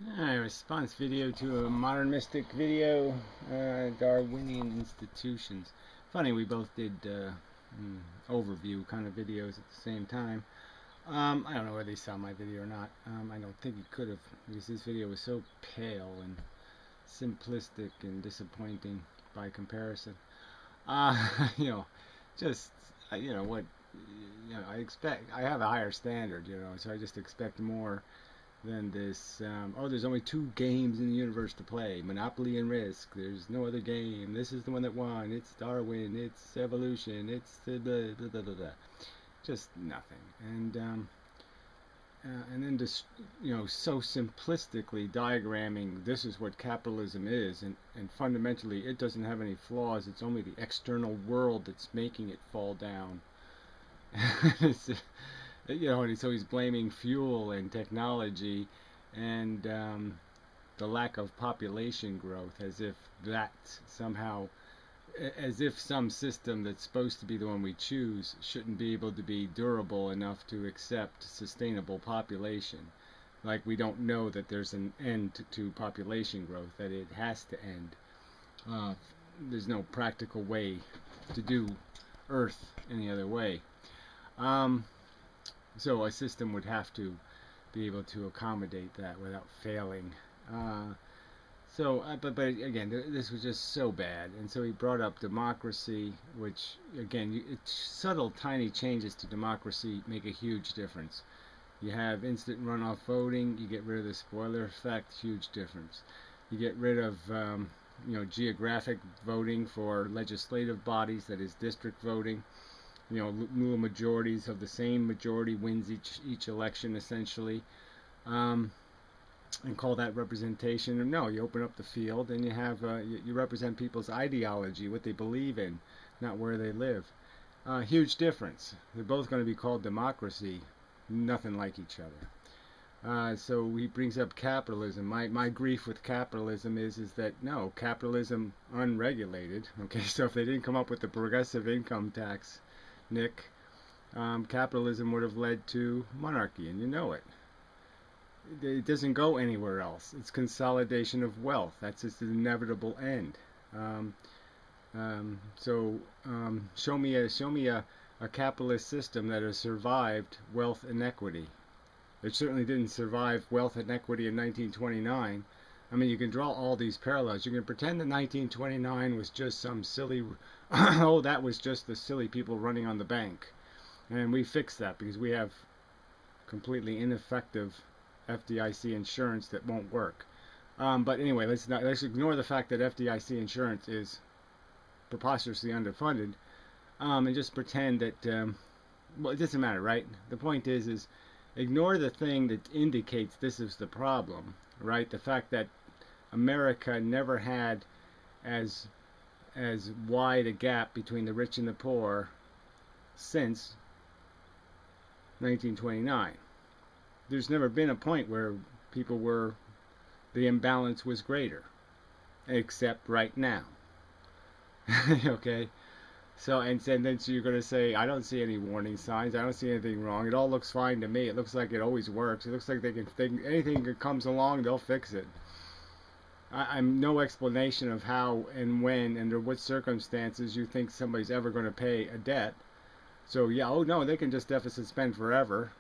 Response video to a modern mystic video, Darwinian institutions. Funny, we both did overview kind of videos at the same time. I don't know whether he saw my video or not. I don't think he could have, because this video was so pale and simplistic and disappointing by comparison. Uh, you know, just what, I expect. I have a higher standard, so I just expect more than this. Oh, there's only two games in the universe to play: Monopoly and Risk. There's no other game. This is the one that won. It's Darwin. It's evolution. It's the blah, blah, blah, blah, blah. Just nothing. And then just so simplistically diagramming this is what capitalism is, and fundamentally it doesn't have any flaws. It's only the external world that's making it fall down. It's, and so he's blaming fuel and technology and the lack of population growth, as if that somehow, as if some system that's supposed to be the one we choose shouldn't be able to be durable enough to accept sustainable population. Like we don't know that there's an end to population growth, that it has to end. There's no practical way to do Earth any other way. So a system would have to be able to accommodate that without failing. But again, this was just so bad, and so he brought up democracy, which again, subtle, tiny changes to democracy make a huge difference. You have instant runoff voting, you get rid of the spoiler effect, huge difference. You get rid of geographic voting for legislative bodies, that is district voting. New majorities of the same majority wins each election essentially. And call that representation. No, you open up the field and you have you represent people's ideology, what they believe in, not where they live. Huge difference. They're both going to be called democracy, nothing like each other. So he brings up capitalism. My grief with capitalism is that no, capitalism unregulated. Okay, so if they didn't come up with the progressive income tax, Nick, capitalism would have led to monarchy, and you know it. It doesn't go anywhere else. It's consolidation of wealth. That's its inevitable end. Show me a capitalist system that has survived wealth inequity. It certainly didn't survive wealth inequity in 1929. I mean, you can draw all these parallels. You can pretend that 1929 was just some silly, oh, that was just the silly people running on the bank. And we fixed that because we have completely ineffective FDIC insurance that won't work. But anyway, let's ignore the fact that FDIC insurance is preposterously underfunded, and just pretend that well, it doesn't matter, right? The point is ignore the thing that indicates this is the problem, right? The fact that America never had as wide a gap between the rich and the poor since 1929. There's never been a point where the imbalance was greater, except right now. Okay? So then you're going to say, I don't see any warning signs. I don't see anything wrong. It all looks fine to me. It looks like it always works. It looks like anything that comes along, they'll fix it. I'm no explanation of how and when and under what circumstances you think somebody's ever going to pay a debt. So yeah, oh no, they can just deficit spend forever.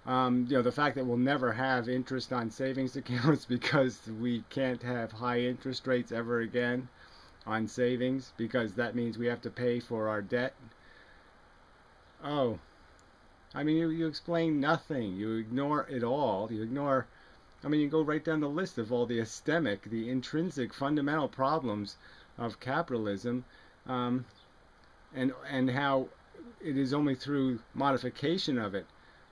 The fact that we'll never have interest on savings accounts because we can't have high interest rates ever again on savings, because that means we have to pay for our debt. Oh, I mean, you explain nothing. You ignore it all. You go right down the list of all the epistemic, the intrinsic, fundamental problems of capitalism, and how it is only through modification of it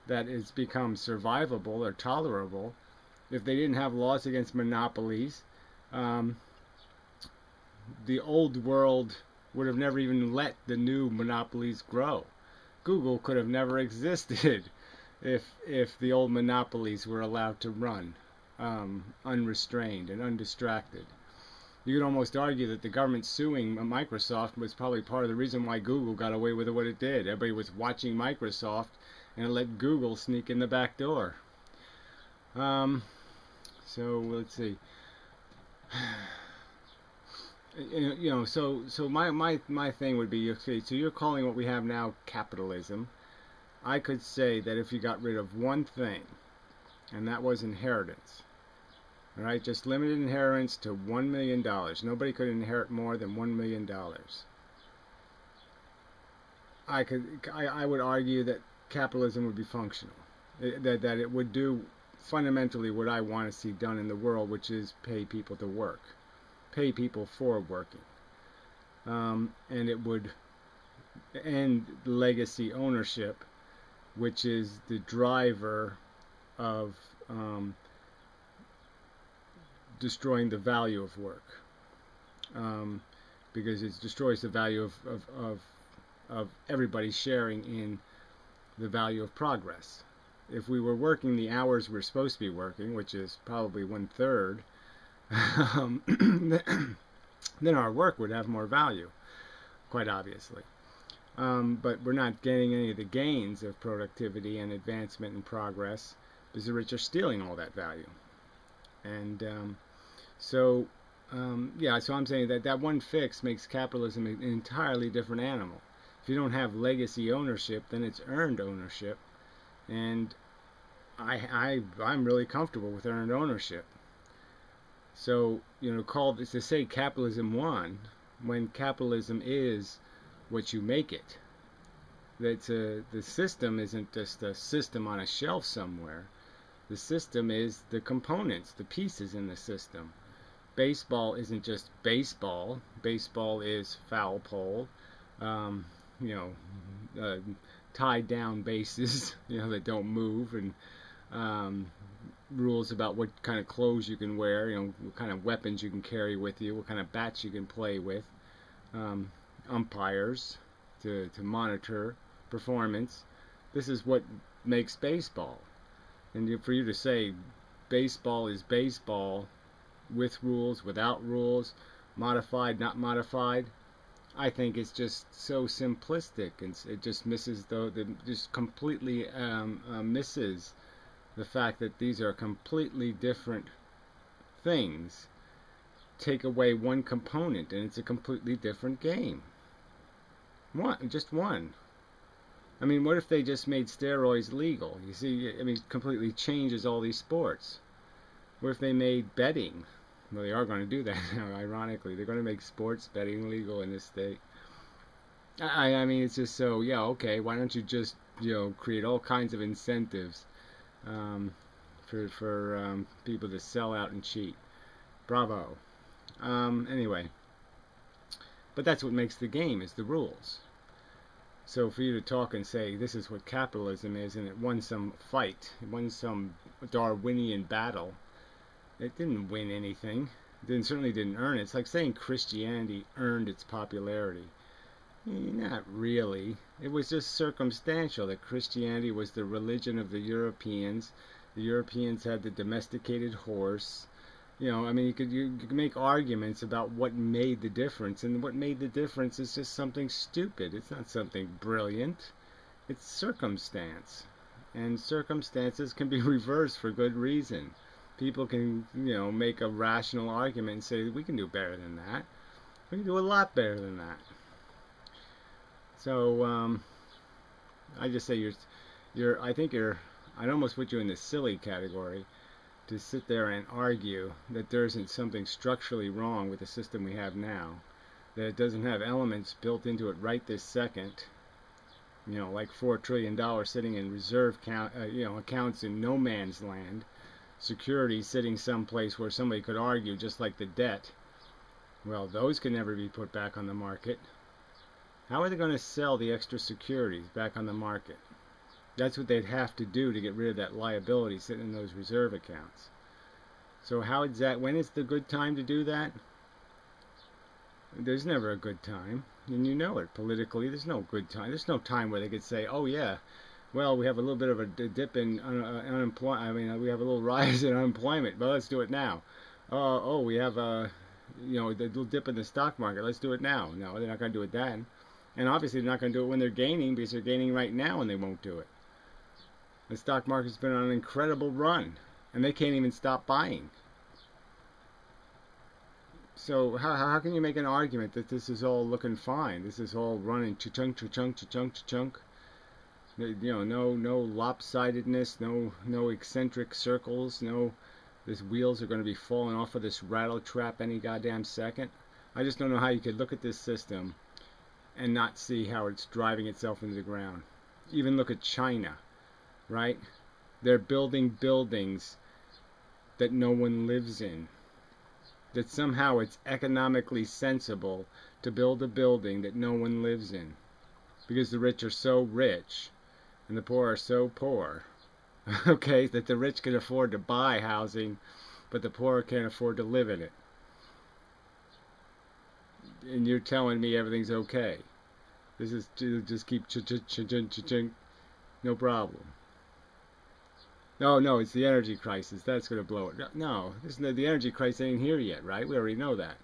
that it's become survivable or tolerable. If they didn't have laws against monopolies, the old world would have never even let the new monopolies grow. Google could have never existed if the old monopolies were allowed to run unrestrained and undistracted. You could almost argue that the government suing Microsoft was probably part of the reason why Google got away with what it did. Everybody was watching Microsoft and let Google sneak in the back door. So let's see. So my thing would be, okay, so you're calling what we have now capitalism. I could say that if you got rid of one thing, and that was inheritance, all right, just limited inheritance to $1 million. Nobody could inherit more than $1 million. I would argue that capitalism would be functional. That it would do fundamentally what I want to see done in the world, which is pay people to work, pay people for working, and it would end legacy ownership, which is the driver of destroying the value of work, because it destroys the value of everybody sharing in the value of progress. If we were working the hours we're supposed to be working, which is probably 1/3, then our work would have more value, quite obviously. But we're not getting any of the gains of productivity and advancement and progress because the rich are stealing all that value. And so I'm saying that one fix makes capitalism an entirely different animal. If you don't have legacy ownership, then it's earned ownership. And I'm really comfortable with earned ownership. So, to say capitalism won, when capitalism is what you make it. The system isn't just a system on a shelf somewhere. The system is the components, the pieces in the system. Baseball isn't just baseball. Baseball is foul pole, tied down bases, that don't move, and rules about what kind of clothes you can wear, what kind of weapons you can carry with you, what kind of bats you can play with, umpires to monitor performance. This is what makes baseball. And for you to say baseball is baseball with rules, without rules, modified, not modified, I think it's just so simplistic, and it just misses just completely misses the fact that these are completely different things. Take away one component and it's a completely different game. Just one. I mean, what if they just made steroids legal? You see, I mean, it completely changes all these sports. What if they made betting? Well, they are going to do that now, ironically. They're going to make sports betting legal in this state. I mean, it's just so, okay, why don't you just, create all kinds of incentives for people to sell out and cheat. Bravo. Anyway. But that's what makes the game, is the rules. So for you to talk and say this is what capitalism is, and it won some fight, it won some Darwinian battle, it didn't win anything. It certainly didn't earn it. It's like saying Christianity earned its popularity. Not really. It was just circumstantial that Christianity was the religion of the Europeans. The Europeans had the domesticated horse. I mean, you could make arguments about what made the difference, and what made the difference is just something stupid. It's not something brilliant. It's circumstance, and circumstances can be reversed for good reason. People can, make a rational argument and say we can do better than that. We can do a lot better than that. So I just say I'd almost put you in the silly category to sit there and argue that there isn't something structurally wrong with the system we have now, that it doesn't have elements built into it right this second, like $4 trillion sitting in reserve accounts in no man's land, securities sitting someplace where somebody could argue, just like the debt. Well, those can never be put back on the market. How are they going to sell the extra securities back on the market? That's what they'd have to do to get rid of that liability sitting in those reserve accounts. So when is the good time to do that? There's never a good time, and you know it. Politically, there's no good time. There's no time where they could say, oh yeah, well, we have a little bit of a dip in unemployment. I mean, we have a little rise in unemployment, but let's do it now. We have the little dip in the stock market. Let's do it now. No, they're not going to do it then. And obviously they're not going to do it when they're gaining, because they're gaining right now and they won't do it. The stock market's been on an incredible run. and they can't even stop buying. So how can you make an argument that this is all looking fine? This is all running cha-chunk, cha-chunk, cha-chunk, cha-chunk. No lopsidedness, no eccentric circles, no these wheels are going to be falling off of this rattle trap any goddamn second. I just don't know how you could look at this system and not see how it's driving itself into the ground. Even look at China, right? They're building buildings that no one lives in. That somehow it's economically sensible to build a building that no one lives in. Because the rich are so rich and the poor are so poor. Okay, that the rich can afford to buy housing, but the poor can't afford to live in it. And you're telling me everything's okay. This is just keep cha-ching, no problem. No, it's the energy crisis. That's going to blow it. No, the energy crisis ain't here yet, right? We already know that.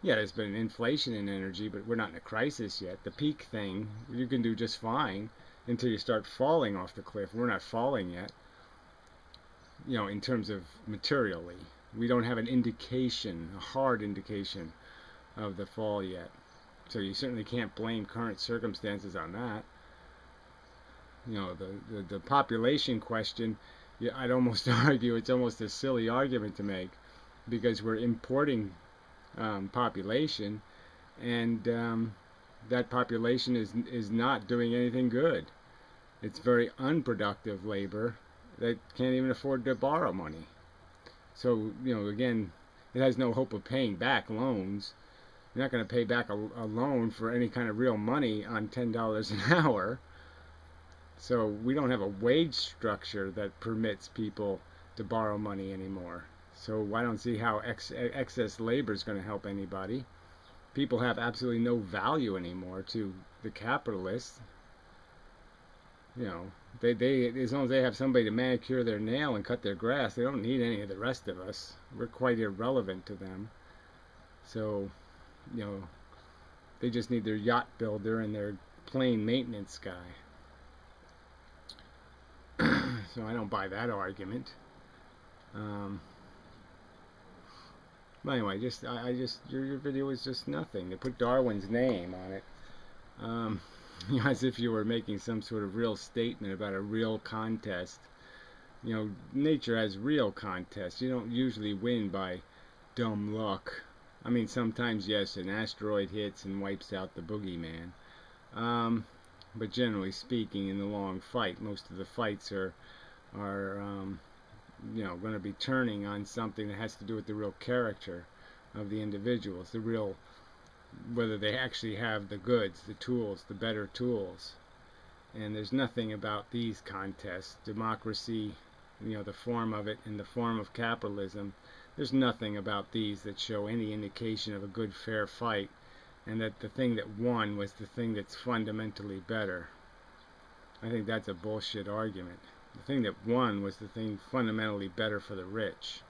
Yeah, there's been inflation in energy, but we're not in a crisis yet. The peak thing, you can do just fine until you start falling off the cliff. We're not falling yet, in terms of materially. We don't have an indication, a hard indication of the fall yet. So you certainly can't blame current circumstances on that. The population question, yeah, I'd almost argue it's almost a silly argument to make, because we're importing population, and that population is not doing anything good. It's very unproductive labor that can't even afford to borrow money. So, again, it has no hope of paying back loans. You're not going to pay back a loan for any kind of real money on $10 an hour. So we don't have a wage structure that permits people to borrow money anymore. So I don't see how excess labor is going to help anybody. People have absolutely no value anymore to the capitalists. They as long as they have somebody to manicure their nail and cut their grass, they don't need any of the rest of us. We're quite irrelevant to them. So, they just need their yacht builder and their plane maintenance guy. So I don't buy that argument. But anyway, your video is just nothing. They put Darwin's name on it, as if you were making some sort of real statement about a real contest. Nature has real contests. You don't usually win by dumb luck. I mean, sometimes yes, an asteroid hits and wipes out the boogeyman. But generally speaking, in the long fight, most of the fights are going to be turning on something that has to do with the real character of the individuals, whether they actually have the goods, the tools, the better tools. And there's nothing about these contests, democracy, the form of it, and the form of capitalism. There's nothing about these that show any indication of a good, fair fight, and that the thing that won was the thing that's fundamentally better. I think that's a bullshit argument. The thing that won was the thing fundamentally better for the rich.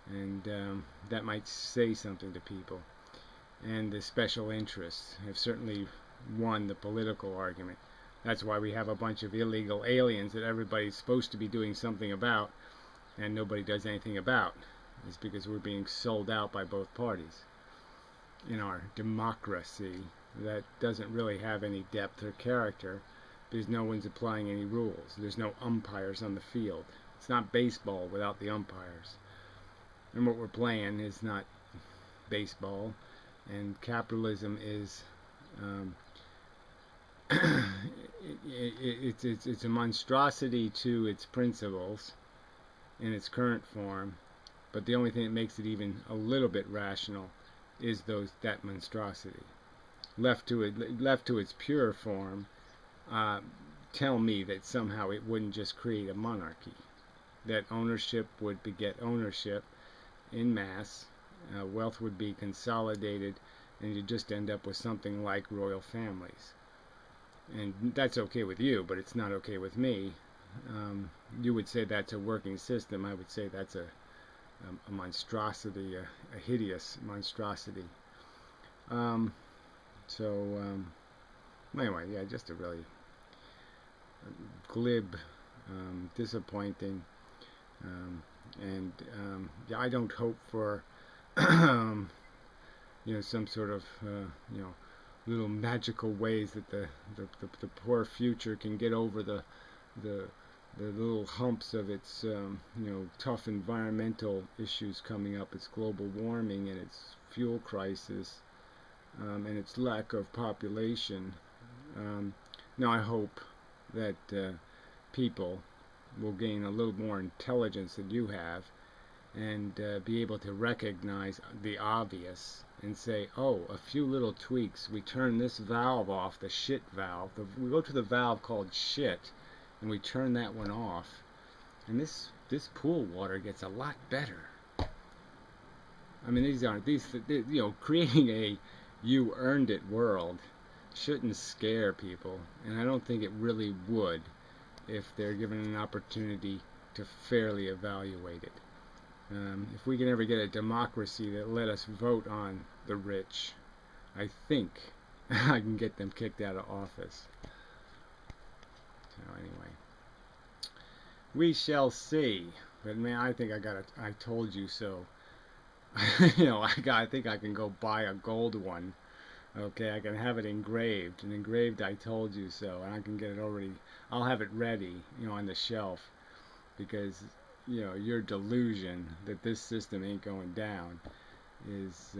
And that might say something to people. And the special interests have certainly won the political argument. That's why we have a bunch of illegal aliens that everybody's supposed to be doing something about, and nobody does anything about. It's because we're being sold out by both parties in our democracy that doesn't really have any depth or character, because no one's applying any rules. There's no umpires on the field. It's not baseball without the umpires. And what we're playing is not baseball. And capitalism is it's a monstrosity to its principles in its current form. But the only thing that makes it even a little bit rational is that monstrosity. Left to its pure form, tell me that somehow it wouldn't just create a monarchy. That ownership would beget ownership in mass. Wealth would be consolidated, and you'd just end up with something like royal families. And that's okay with you, but it's not okay with me. You would say that's a working system. I would say that's a monstrosity, a hideous monstrosity. Anyway, yeah, just a really glib, disappointing, And yeah, I don't hope for some sort of little magical ways that the poor future can get over the the little humps of its tough environmental issues coming up, its global warming and its fuel crisis, and its lack of population. Now I hope that people will gain a little more intelligence than you have, and be able to recognize the obvious and say, oh, a few little tweaks. We turn this valve off, the shit valve. We go to the valve called shit, and we turn that one off, and this pool water gets a lot better. I mean, creating a you earned it world shouldn't scare people, and I don't think it really would if they're given an opportunity to fairly evaluate it. If we can ever get a democracy that let us vote on the rich, I think I can get them kicked out of office. So anyway, we shall see. But man, I think I told you so. I think I can go buy a gold one. Okay, I can have it engraved. And engraved, I told you so. And I can get it already. I'll have it ready, on the shelf. Because, your delusion that this system ain't going down is,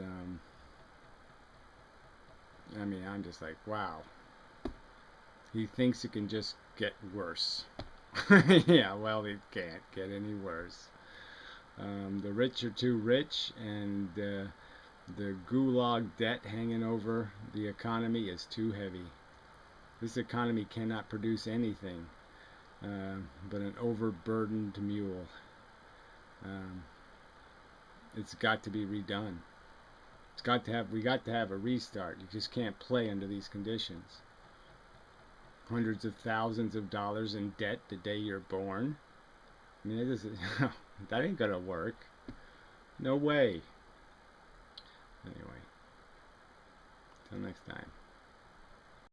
I'm just like, wow. He thinks it can just get worse. Yeah, well, it can't get any worse. The rich are too rich, and the gulag debt hanging over the economy is too heavy. This economy cannot produce anything but an overburdened mule. It's got to be redone. We got to have a restart. You just can't play under these conditions. Hundreds of thousands of dollars in debt the day you're born. I mean, that ain't gonna work. No way. Anyway, till next time.